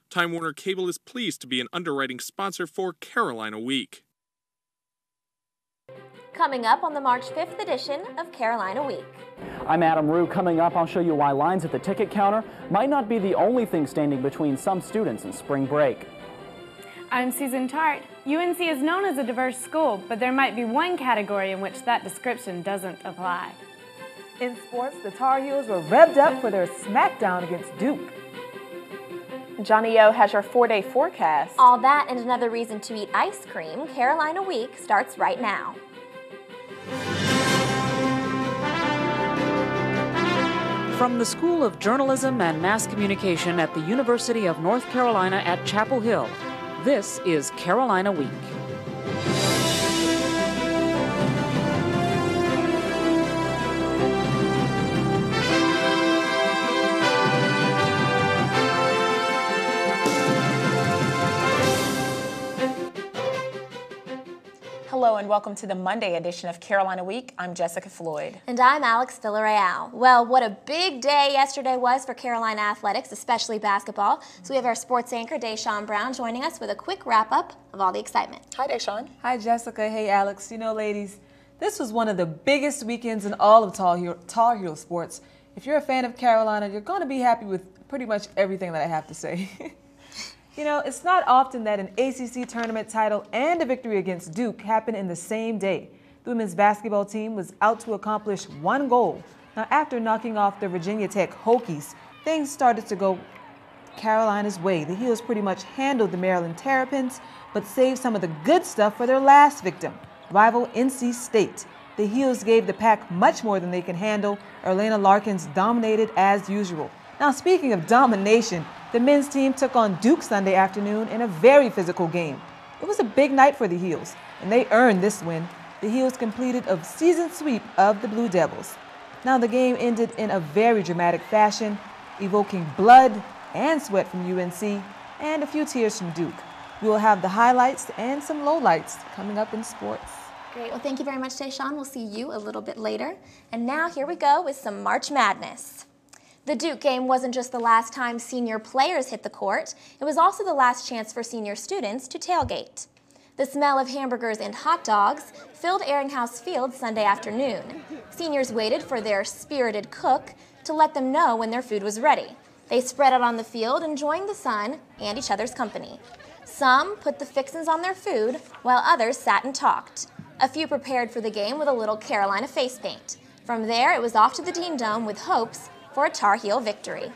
Time Warner Cable is pleased to be an underwriting sponsor for Carolina Week. Coming up on the March 5th edition of Carolina Week. I'm Adam Rue. Coming up, I'll show you why lines at the ticket counter might not be the only thing standing between some students and spring break. I'm Susan Tart. UNC is known as a diverse school, but there might be one category in which that description doesn't apply. In sports, the Tar Heels were revved up for their smackdown against Duke. Johnny O has your 4-day forecast. All that and another reason to eat ice cream. Carolina Week starts right now. From the School of Journalism and Mass Communication at the University of North Carolina at Chapel Hill, this is Carolina Week. Hello and welcome to the Monday edition of Carolina Week. I'm Jessica Floyd. And I'm Alex Villarreal. Well, what a big day yesterday was for Carolina athletics, especially basketball. So we have our sports anchor, Deshawn Brown, joining us with a quick wrap-up of all the excitement. Hi, Deshawn. Hi, Jessica. Hey, Alex. You know, ladies, this was one of the biggest weekends in all of Tar Heel sports. If you're a fan of Carolina, you're going to be happy with pretty much everything that I have to say. You know, it's not often that an ACC tournament title and a victory against Duke happen in the same day. The women's basketball team was out to accomplish one goal. Now, after knocking off the Virginia Tech Hokies, things started to go Carolina's way. The Heels pretty much handled the Maryland Terrapins, but saved some of the good stuff for their last victim, rival NC State. The Heels gave the Pack much more than they can handle. Erlana Larkins dominated as usual. Now, speaking of domination, the men's team took on Duke Sunday afternoon in a very physical game. It was a big night for the Heels, and they earned this win. The Heels completed a season sweep of the Blue Devils. Now, the game ended in a very dramatic fashion, evoking blood and sweat from UNC and a few tears from Duke. We will have the highlights and some lowlights coming up in sports. Great. Well, thank you very much, Deshawn. We'll see you a little bit later. And now here we go with some March Madness. The Duke game wasn't just the last time senior players hit the court, it was also the last chance for senior students to tailgate. The smell of hamburgers and hot dogs filled Ehringhaus Field Sunday afternoon. Seniors waited for their spirited cook to let them know when their food was ready. They spread out on the field, enjoying the sun and each other's company. Some put the fixins on their food, while others sat and talked. A few prepared for the game with a little Carolina face paint. From there, it was off to the Dean Dome with hopes for a Tar Heel victory.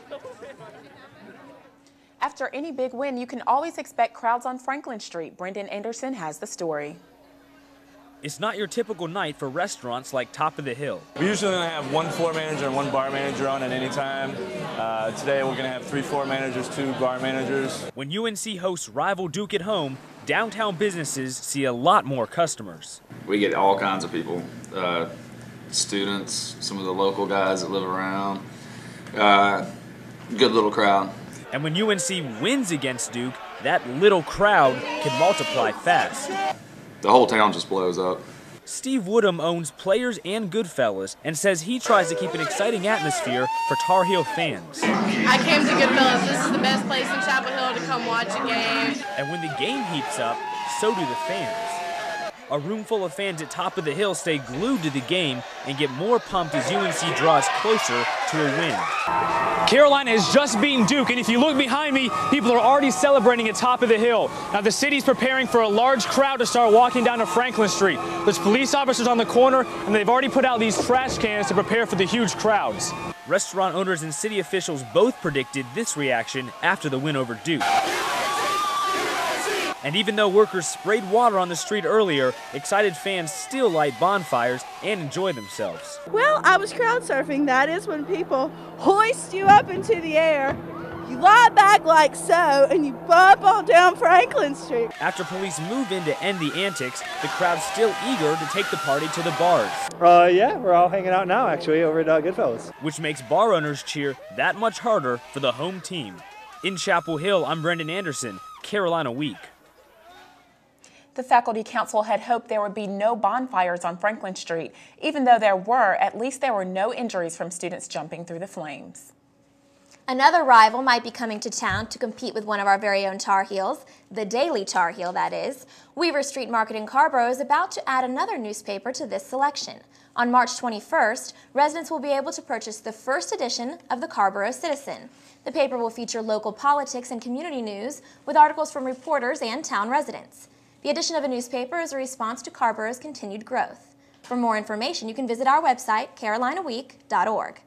After any big win, you can always expect crowds on Franklin Street. Brendan Anderson has the story. It's not your typical night for restaurants like Top of the Hill. We usually only have one floor manager and one bar manager on at any time. Today we're going to have 3 floor managers, 2 bar managers. When UNC hosts rival Duke at home, downtown businesses see a lot more customers. We get all kinds of people, students, some of the local guys that live around. Good little crowd. And when UNC wins against Duke, that little crowd can multiply fast. The whole town just blows up. Steve Woodham owns Players and Goodfellas and says he tries to keep an exciting atmosphere for Tar Heel fans. I came to Goodfellas. This is the best place in Chapel Hill to come watch a game. And when the game heats up, so do the fans. A room full of fans at Top of the Hill stay glued to the game and get more pumped as UNC draws closer to a win. Carolina has just beaten Duke, and if you look behind me, people are already celebrating at Top of the Hill. Now, the city's preparing for a large crowd to start walking down to Franklin Street. There's police officers on the corner, and they've already put out these trash cans to prepare for the huge crowds. Restaurant owners and city officials both predicted this reaction after the win over Duke. And even though workers sprayed water on the street earlier, excited fans still light bonfires and enjoy themselves. Well, I was crowd surfing. That is when people hoist you up into the air, you lie back like so, and you bump on down Franklin Street. After police move in to end the antics, the crowd's still eager to take the party to the bars. Yeah, we're all hanging out now, actually, over at Goodfellas. Which makes bar owners cheer that much harder for the home team. In Chapel Hill, I'm Brendan Anderson, Carolina Week. The Faculty Council had hoped there would be no bonfires on Franklin Street. Even though there were, at least there were no injuries from students jumping through the flames. Another rival might be coming to town to compete with one of our very own Tar Heels, the Daily Tar Heel, that is. Weaver Street Market in Carrboro is about to add another newspaper to this selection. On March 21st, residents will be able to purchase the first edition of the Carrboro Citizen. The paper will feature local politics and community news with articles from reporters and town residents. The addition of a newspaper is a response to Carrboro's continued growth. For more information, you can visit our website, carolinaweek.org.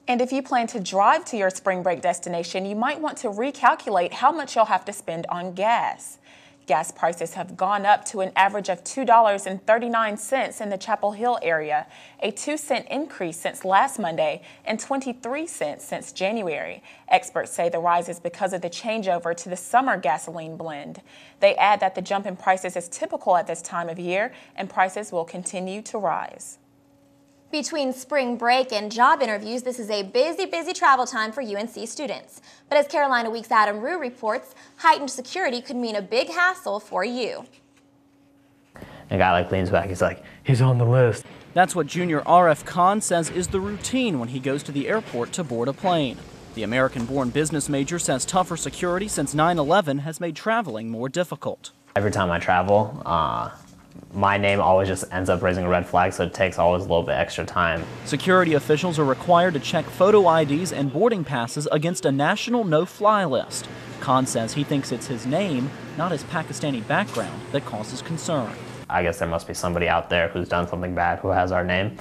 And if you plan to drive to your spring break destination, you might want to recalculate how much you'll have to spend on gas. Gas prices have gone up to an average of $2.39 in the Chapel Hill area, a 2-cent increase since last Monday and 23 cents since January. Experts say the rise is because of the changeover to the summer gasoline blend. They add that the jump in prices is typical at this time of year and prices will continue to rise. Between spring break and job interviews, this is a busy travel time for UNC students. But as Carolina Week's Adam Rue reports, heightened security could mean a big hassle for you. A guy leans back, he's like, he's on the list. That's what junior R.F. Khan says is the routine when he goes to the airport to board a plane. The American-born business major says tougher security since 9/11 has made traveling more difficult. Every time I travel, my name always just ends up raising a red flag, so it takes always a little bit extra time. Security officials are required to check photo IDs and boarding passes against a national no-fly list. Khan says he thinks it's his name, not his Pakistani background, that causes concern. I guess there must be somebody out there who's done something bad who has our name.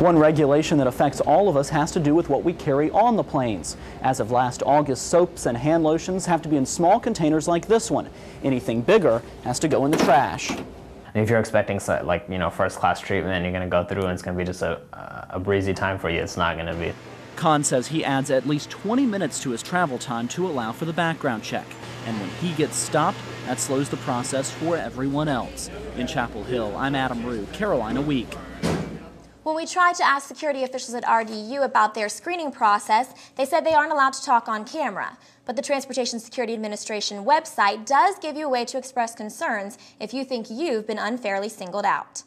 One regulation that affects all of us has to do with what we carry on the planes. As of last August, soaps and hand lotions have to be in small containers like this one. Anything bigger has to go in the trash. And if you're expecting, like, first class treatment, you're going to go through and it's going to be just a breezy time for you. It's not going to be. Khan says he adds at least 20 minutes to his travel time to allow for the background check. And when he gets stopped, that slows the process for everyone else. In Chapel Hill, I'm Adam Rue, Carolina Week. When we tried to ask security officials at RDU about their screening process, they said they aren't allowed to talk on camera. But the Transportation Security Administration website does give you a way to express concerns if you think you've been unfairly singled out.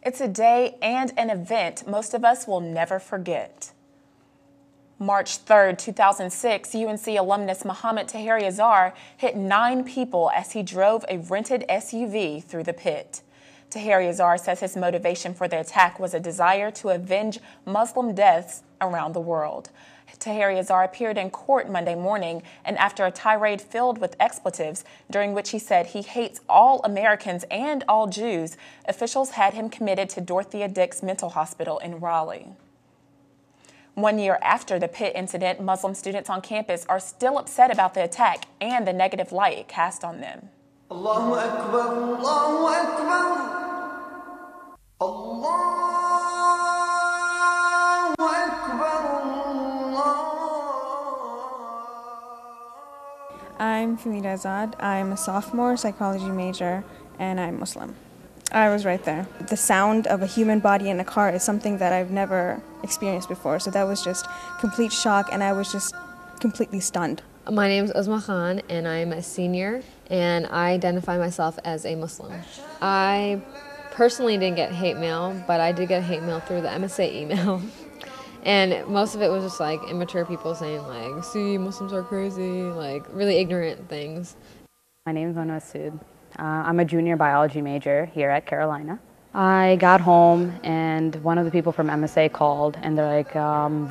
It's a day and an event most of us will never forget. March 3rd, 2006, UNC alumnus Muhammad Tahir Yazar hit 9 people as he drove a rented SUV through the pit. Tahir Yazar says his motivation for the attack was a desire to avenge Muslim deaths around the world. Tahir Yazar appeared in court Monday morning, and after a tirade filled with expletives, during which he said he hates all Americans and all Jews, officials had him committed to Dorothea Dix Mental Hospital in Raleigh. 1 year after the pit incident, Muslim students on campus are still upset about the attack and the negative light it cast on them. Allahu Akbar, Allahu Akbar, Allahu Akbar. I'm Famida Azad. I'm a sophomore psychology major, and I'm Muslim. I was right there. The sound of a human body in a car is something that I've never experienced before, so that was just complete shock, and I was just completely stunned. My name is Uzma Khan, and I'm a senior, and I identify myself as a Muslim. I personally didn't get hate mail, but I did get hate mail through the MSA email. And most of it was just like immature people saying like, see, Muslims are crazy, like really ignorant things. My name is Mona Sood. I'm a junior biology major here at Carolina. I got home and one of the people from MSA called and they're like,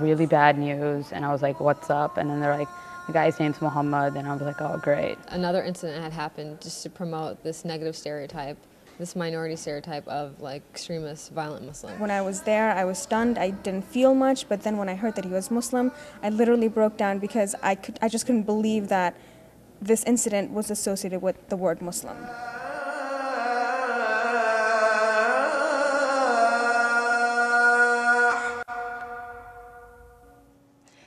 really bad news. And I was like, what's up? And then they're like, the guy's name's Muhammad. And I was like, oh, great. Another incident had happened just to promote this negative stereotype, this minority stereotype of like extremist, violent Muslims. When I was there, I was stunned. I didn't feel much, but then when I heard that he was Muslim, I literally broke down because I just couldn't believe that this incident was associated with the word Muslim.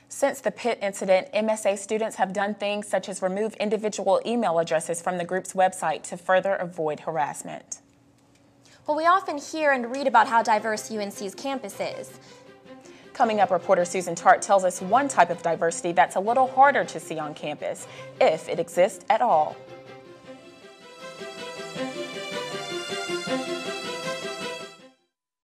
Since the pit incident, MSA students have done things such as remove individual email addresses from the group's website to further avoid harassment. Well, we often hear and read about how diverse UNC's campus is. Coming up, reporter Susan Tart tells us one type of diversity that's a little harder to see on campus, if it exists at all.